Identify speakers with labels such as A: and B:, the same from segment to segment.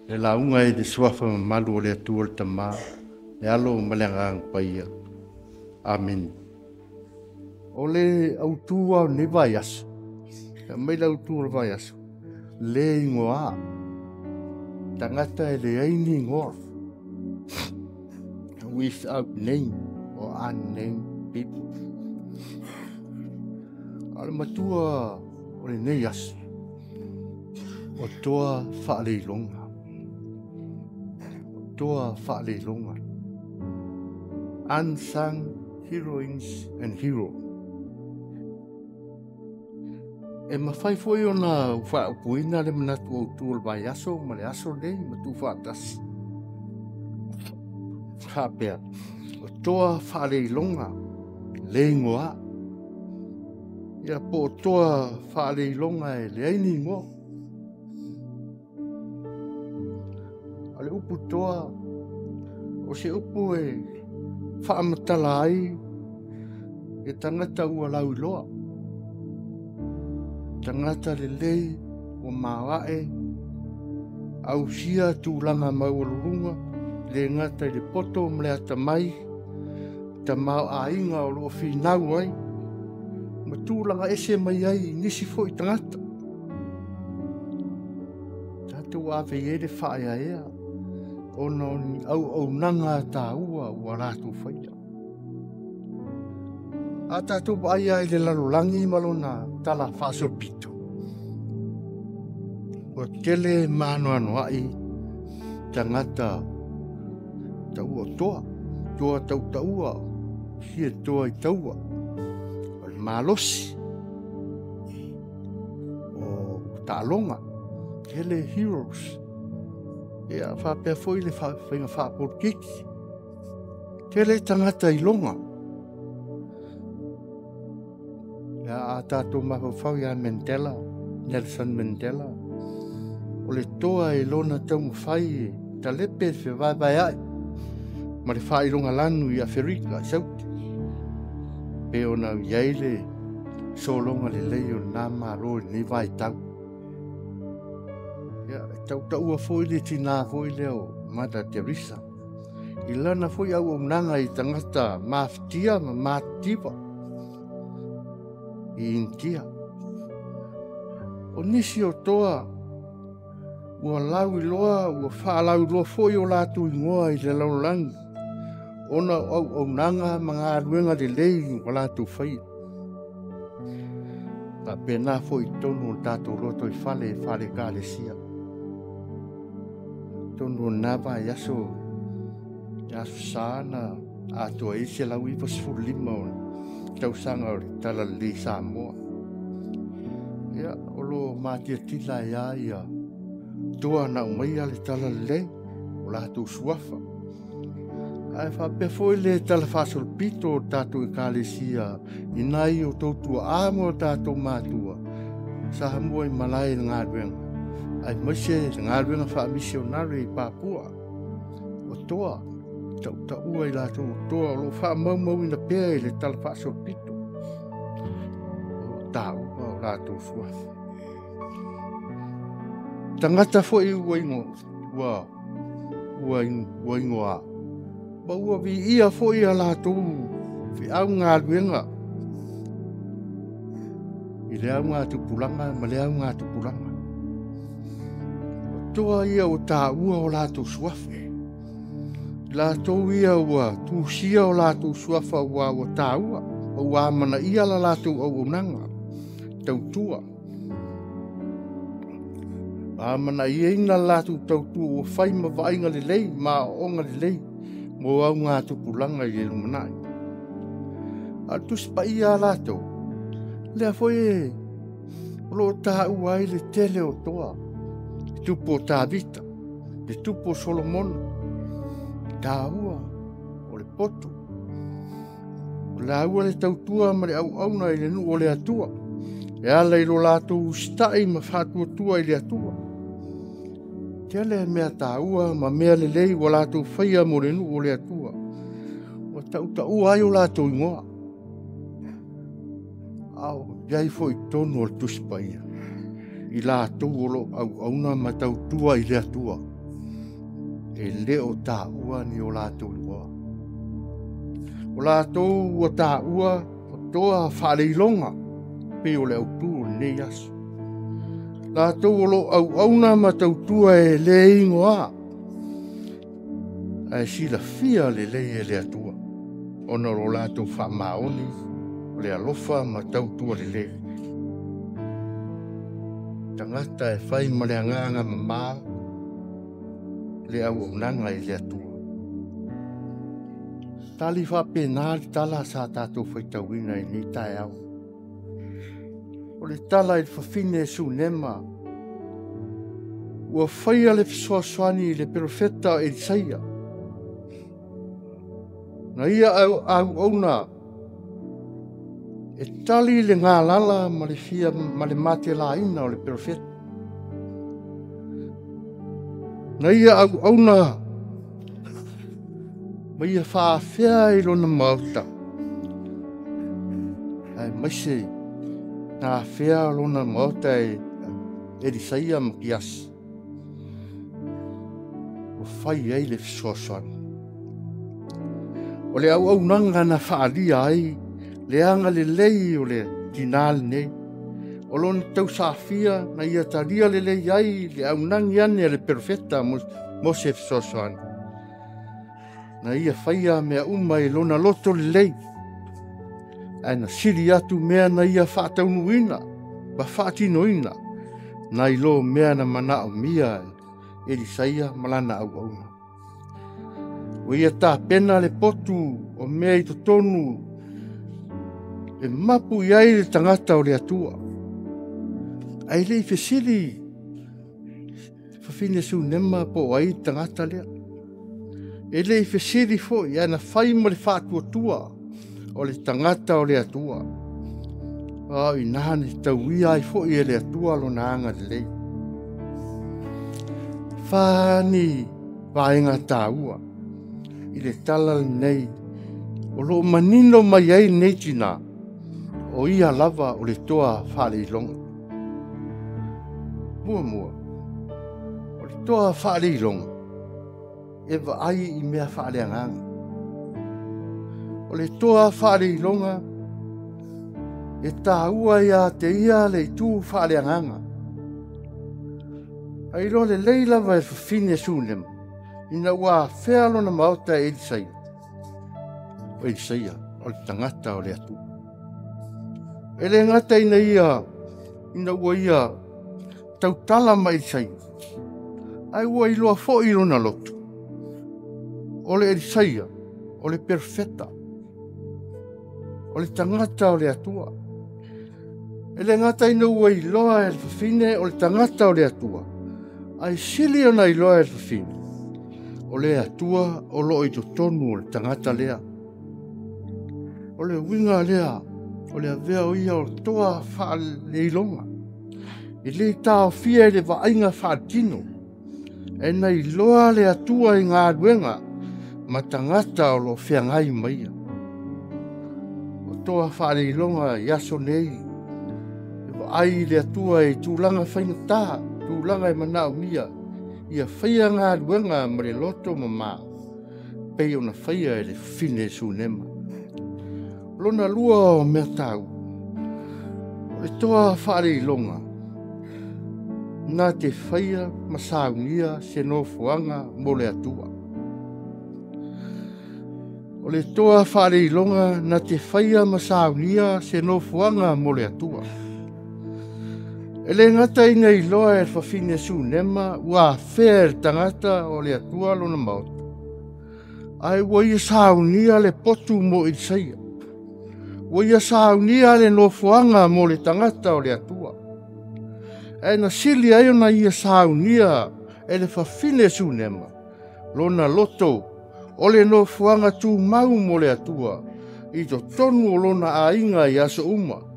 A: Le launga e le suafa malu o le atua le tama, le alo malengang paia. Amen. O le autua o ne vai aso. Mai le autua o vai aso. Le ingoa. Tangata e le aini ingoa. Without name or unnamed people. Ale matua o le nei aso. O toa whaaleilonga. Toa whaaleilonga. Unsung heroines and hero. E mawhai foi o na whaapuina le manatu o tūl vai aso, ma le aso nei, ma tu whaatasi. Hapea, o toa whaaleilonga, le ingoa. Ia po o toa whaaleilonga e le aini ingoa. Ale upu toa, o se upu e whaamatala ai, e tangata ua lau loa. Tangata le lei o mawae, au sia tūlanga maururunga, le ngata i le poto mlea tamai, tamau a inga o loo whinau ai, ma tūlanga ese mai ai nisi fo i tangata. Tatu awe ere whaia ea, ono ni au nanga tā ua ua rātu whaia. A tatu paia i le lalulangi malona tala whaso pito. O tele mano anuai, tangata tau o toa, toa tau taua, hia toa i taua, o le malosi, o tālonga, hele heroes, ea whapea foi le whainga whapurkiki, tele tangata i longa. A tātou mawhau ia Mandela, Nelson Mandela. O le toa e lona tau mwhai ta lepe fe vai ai. Ma le whai longa lanu i Afrika, sauti. Pe ona iaile so longa le leo nā maro ni vai tau. Ia, tau ua foi le tina foi leo Mata Teresa. I lana foi au o nanga i tangata maftia ma mativa. I India. O nisi o toa, ua lau i loa, ua whaalau i loa foi o lātu i ngoa i le laulangi. Ona au nanga mga aruenga le lei o lātu whai. Ta pena foi tonu o tātou roto i whale ka le sia. Tonu o nava i aso sāna atua ise lau i pasfulima o tau sanga o tala li Samoa. Ia, olo mātia tila ia tua na umai ale tala le, o lātou suafa. Ai whapea foi le tala whasol pito o tātou i kālesia, i nai o tautua amo o tātou mātua, sa hamua i malai ngā ruenga. Ai maise ngā ruenga wha misionare i Papua, o toa, tau ua i lātou toa, lo wha mau ina pēa i le tala whasol pito. O tāu, o lātou suafa. Tangata fo i ua ingoa. Ba ua vi ia fo i a lātou, fi au ngā luenga. I le au ngā tupulanga, ma le au ngā tupulanga. O toa ia o tā ua o lātou suafa. Lātou ia ua tūsia o lātou suafa ua o tā ua. O ua mana ia la lātou au nanga. Tau tua. Mana ia ina lātou tau tua o whai ma vainga le lei, ma onga le lei. Mo au ngā tupulanga i e lumanai. A tuspa ia lātou. Lea foi e. Lo tā ua i le tele o toa. Tupo tā vita. Le tupo Solomon. Tā ua. O le poto. O le aua le tautua ma le au i le nu o le atua. E ala i lo lātou stai ma whātua tua i le atua. Te ale mea tā ua ma mea le lei o lātou whaia mo le nu o le atua. O tau ua ai o lātou ingoa. Au, iai fo i tonu o le tuspa ia. I lātou o lo au auna ma tau tua i le atua. e leo tā ua ni o lātou loa. O lātou o tā ua o toa whāreilonga pe o le au tū nei asu. Lātou o lo au auna ma tautua e le ingoa. Ai sila fia le e le atua. Ona ro lātou whamaoni o le alofa ma tautua le. Tangata e whai ma le anganga mamā le au unanga i le atua. Tali whapenari tala sa tātou whaitawina i ni tae au. O le tala i whawhine su nema. Ua whaia le fisoaswani i le profeta Elisaia. Na ia au auna e tali le ngā lala ma le fia ma le mate la ina o le profeta. Na ia au auna ma ia whaafea i lona mauta. Ai maise na whea lona mauta e Elisaia makiasi. O whai ei le fisoaswani. O le au nanga na whaalia ai, le anga le lei o le dinali nei. O lona tau safia na ia taria le lei ai, le au nangi ane le perfeta Mose fisoaswani. Na ia whaia mea umai lona loto le lei. Aina siri atu mea na ia whaataunuina, ba whaatinoina. Na ilo mea na mana o mia Elisaia malana au auna. O ia tā pena le potu o mea i tonu e mapu iai le tangata o le atua. Ai le i fesili whawhine su nema po ai tangata lea. E le i fesili fo i ana whai ma le whātua o le tangata o le atua. O i nāne tau ia ai fo i le atua lo nāanga le lei. Whāni whaenga tā ua. I le tala nei, o lo manino mai ai nei tina, o ia lava o le toa whareilonga. Mua, o le toa whareilonga, e wa ai i mea whareanganga. O le toa whareilonga, e tā ua ia te ia le tū whareanganga. Ai lo le leilava e whawhine sūnema. Ina ua whea lona mauta Elisaia. O Elisaia, o le tangata o le atu. E le ngata ina ua ia tautala ma Elisaia. Ai ua iloa fo i lona lotu. O le Elisaia, o le perfeta. O le tangata o le atua. E le ngata ina ua iloa e le whawhine o le tangata o le atua. Ai sili ona iloa e le whawhine. O le atua o lo i tonu o le tangata lea. O le winga lea, o le avea o ia o toa wha leilonga. I le tau fia le vainga wha tino. E nei loa le atua i ngā ruenga, ma tangata o lo whiangai maia. O toa wha leilonga i aso nei. Ai le atua i tūlanga whaingatā, tūlanga i manao mia. Ia whaia ngā ruenga ma le loto mamā. Pei ona whaia e le whine su nema. Lona lua o mea tau. O le toa whare i longa. Nā te whaia masaunia se no fuanga mo le atua. O le toa whare i longa nā te whaia masaunia se no fuanga mo le atua. E le ngata ina i loa e whawhine su nema, ua whea tangata o le atua lona mauta. Ai ua ia saunia le potu mo Elisaia. Ua ia saunia le nofuanga mo le tangata o le atua. E na sili ai ona ia saunia e le whawhine su nema. Lona loto o le nofuanga tu mau mo le atua. I to tonu o lona ainga i aso uma.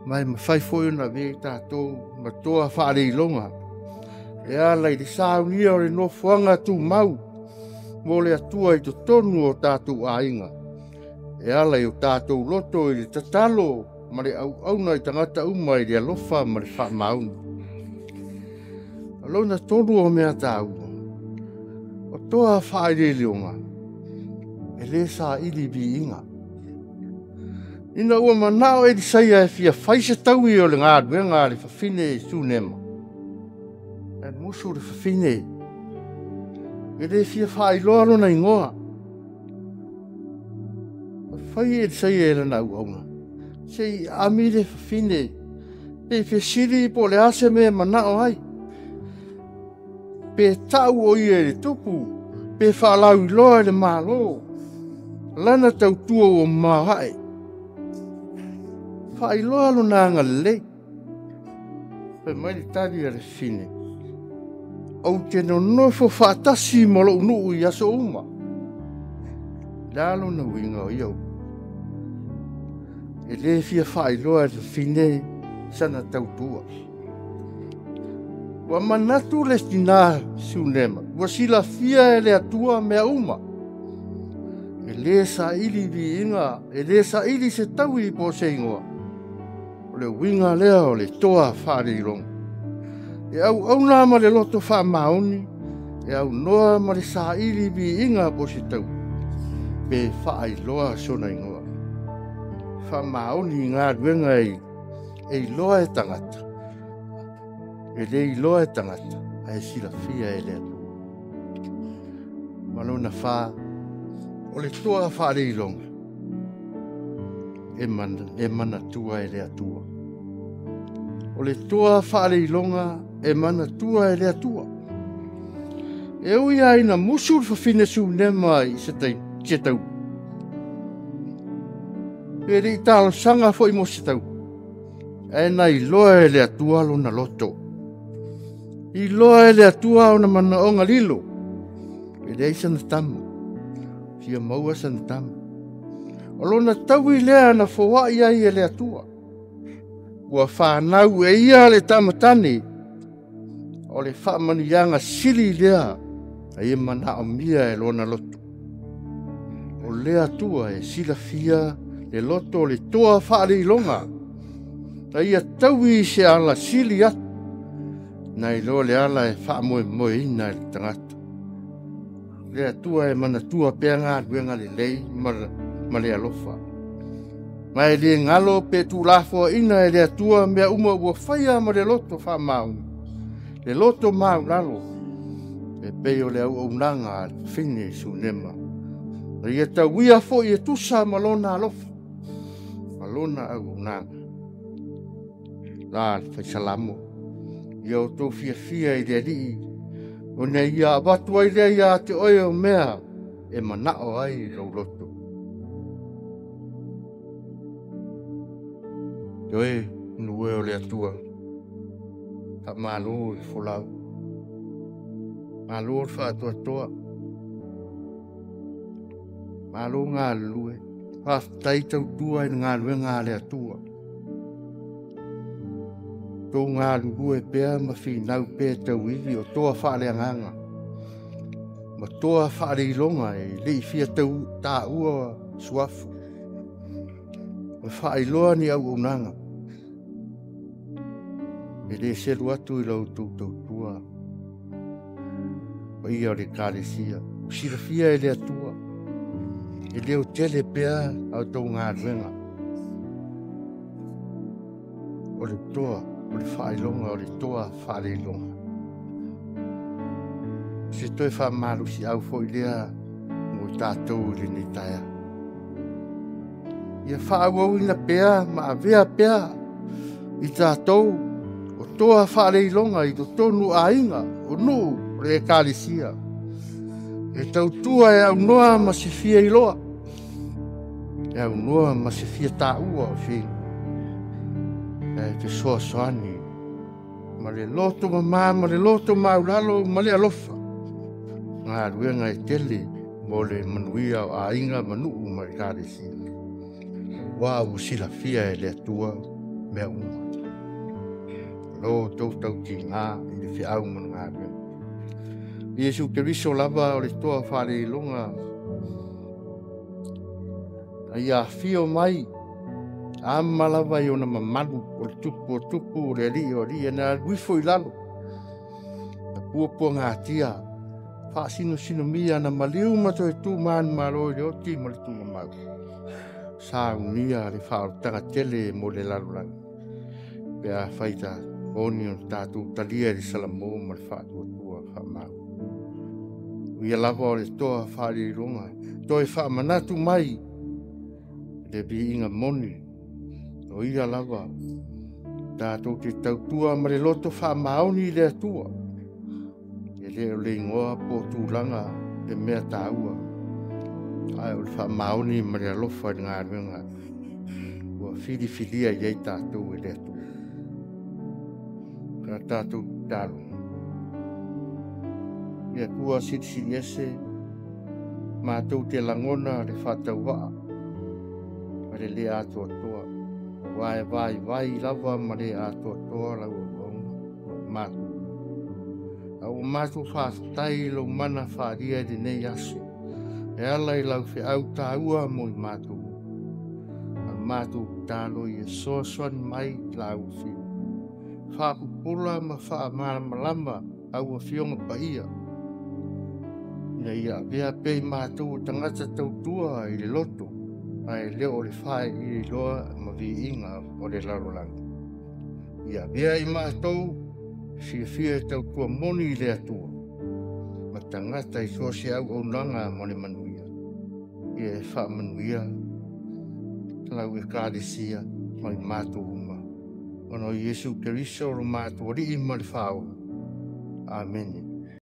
A: Mai mawhai foi ona vei tātou ma toa whareilonga. E ala i le saunia o le nofuanga tu mau. Mo le atua i to tonu o tātou ainga. E ala i o tātou loto i le tatalo ma le auna i tangata uma i le alofa ma le wha maunu. Alona tonu o mea tāua. toa whaere leonga. E le sa ili bi inga. Ina ua manao e di saia e fia whaise tau i o le ngā ruenga le whawhine e sūnema. E musu le whawhine. E le fia whailoa lona ingoa. Whai e di saia e lana uaunga. Sei ami le whawhine. Pe fia siri po le ase me manao ai. Pe tau o i e le tupu. Pe whalau i loa le malo. Lana tau tua o mahai. Whailoa lona ngalei. Pe mai li tari a le fine. Au te no nofo whaatasi mo lo nuu i aso uma. Lalo na winga o iau. E le fia whailoa le fine sana tautua. Wa manatu le stina sunema. Wa sila fia e le atua mea uma. E le sa ili vi inga. E le sa ili se tau i po se ingoa. O le winga lea o le toa whaare i ronga. E au nā ma le loto wha maoni. E au noa ma le sa ili vi inga po se tau. Pe wha i loa sona ingoa. Wha maoni ngā ruenga e loa e tangata. E le i loa e tangata. A e sila fia e lea tua. Malona wha. O le toa whaare i ronga. E mana tua e lea tua. O le toa whaare i longa e mana tua e lea tua. E ui aina musul whawhine su nema i se tau. E ri talo sanga fo i mo se tau. E na i loa e lea tua lo na loto. I loa e lea tua o na mana o ngalilo. E lea isa na tamu. Sia maua sa na tamu. O lona tau i lea na fōwa ia i e lea tua. Ua whanau e ia le tamatane. O le whamanianga sili lea. A ia mana o mia e lona loto. O lea tua e sila fia le loto o le toa whaare i longa. A ia tau i se ala sili atu. Na i lo le ala e wha moe ina le tangata. Lea tua e mana tua pea ngā ruenga le lei ma le alofa. Ma e le ngalo pe tu lafo ina e le tua mea uma ua whaia ma le loto wha mau. Le loto mau lalo. E peo le au nanga whine su nema. Na ia ta wia fo i e tusa malona alofa. Malona au nanga. La whaisalamo. Ia o tō fia i le rii. O nei ia watu ai lea ia te oe o mea. E manao ai lau loto. Oe, nue o le atua. Ta malo i folau. Malo o wha toa. Malo ngā lue. Whaftai tau tua i ngā lue ngā le atua. Tō ngā lue pēa ma whinau pēa tau iwi o toa whaare anganga. Ma toa whaare i longa e lei fia tau tā ua suafu. Ma whaailoa ni au unanga. E le seru atu i lau tau tua. O ia o le kāresia. O sirafia e le atua. E leo tele pea au tau ngā ruenga. O le toa, o le whailonga, o le toa whareilonga. Se toi whamaru si au fo i lea mo tātou le ni taia. Ia whaau ina pea, ma avea pea i tātou. O toa whareilonga i to tonu a inga, o nuu re kāresia. E tau tua e au noa ma se fia i loa. E au noa ma se fia tā ua o whing. E te soa soani. Ma le loto ma le loto maulalo, ma le alofa. Ngā ruenga e tele, mo le manuia o a inga manuu ma le kāresia. Wā usila fia e le atua mea uma. Lo tau ki ngā, i le fia au man ngā ruenga. Iesu te riso lava o le toa whare i longa. Ia fio mai. Ama lava i ona mamanu o tupu o le li o li. E nā wifo i lalo. Na puapua ngā tia. sino mia na maliu ma toi tu man malo le oti mo le tu mau. Sa unia le fa tanga tele mo le lalulang. Pea faita oni on tatu talia di salamo mo le fa tua fa mau. Ia lava o le toa fa li runga. Toi fa manatu mai. Le bi inga moni. O ia lava. Tatu te tautua ma le loto fa maoni le atua. Le o le ingoa po tūlanga le mea tāua. Ai o le wha maoni ma le alofa i ngā ruenga. Ua whiriwhiria iei tātou e le atu. Ka tātou tālu. Ia kua siri ese. Mātou te langona le whātau waa. Ma le le atua toa. Vai lava ma le atua toa lau o mātou. O mātou whātai lo mana whāria de nei asu. E ala I lau whi au tāua mo I mātou. A mātou tālo I e soaswan mai lau whi. Whāpupula ma whaamara malama au a whionga paia. Nei a bea pei mātou tangata tautua I le loto. Ai leo le whae I loa ma vi inga o le larolanga. Ia bea I mātou fia tau tua moni le atua. Ma tangata I soase au o nanga mo le manuia. Ia e wha manuia. Lau e kāresia mai mātou uma. Ono Iesu Keriso o mātou ri I ma le whao. Amen.